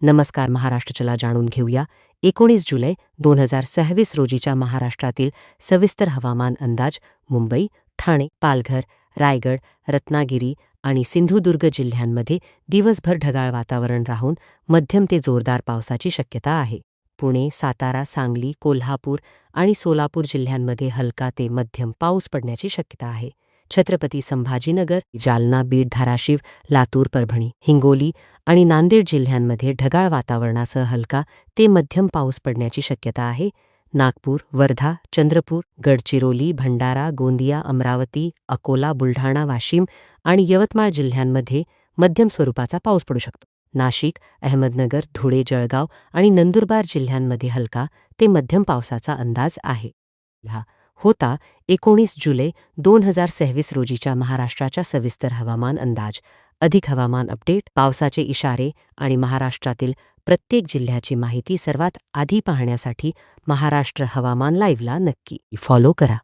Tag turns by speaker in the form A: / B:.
A: नमस्कार महाराष्ट्र, चला जाणून घेऊया 19 जुलै 2026 रोजीच्या महाराष्ट्रातील सविस्तर हवामान अंदाज. मुंबई, ठाणे, पालघर, रायगड, रत्नागिरी आणि सिंधुदुर्ग जिल्ह्यांमध्ये दिवसभर ढगाळ वातावरण राहून मध्यम ते जोरदार पावसाची शक्यता आहे. पुणे, सातारा, सांगली, कोल्हापूर आणि सोलापूर जिल्ह्यांमध्ये हलका ते मध्यम पाऊस पडण्याची शक्यता आहे. छत्रपती संभाजीनगर, जालना, बीड, धाराशिव, लातूर, परभणी, हिंगोली आणि नांदेड जिल्ह्यांमध्ये ढगाळ वातावरणासह हलका ते मध्यम पाऊस पडण्याची शक्यता आहे. नागपूर, वर्धा, चंद्रपूर, गडचिरोली, भंडारा, गोंदिया, अमरावती, अकोला, बुलढाणा, वाशिम आणि यवतमाळ जिल्ह्यांमध्ये मध्यम स्वरूपाचा पाऊस पडू शकतो. नाशिक, अहमदनगर, धुळे, जळगाव आणि नंदुरबार जिल्ह्यांमध्ये हलका ते मध्यम पावसाचा अंदाज आहे. हा होता 19 जुलै 2026 रोजीच्या महाराष्ट्राच्या सविस्तर हवामान अंदाज. अधिक हवामान अपडेट, पावसाचे इशारे आणि महाराष्ट्रातील प्रत्येक जिल्ह्याची माहिती सर्वात आधी पाहण्यासाठी महाराष्ट्र हवामान लाईव्हला नक्की फॉलो करा.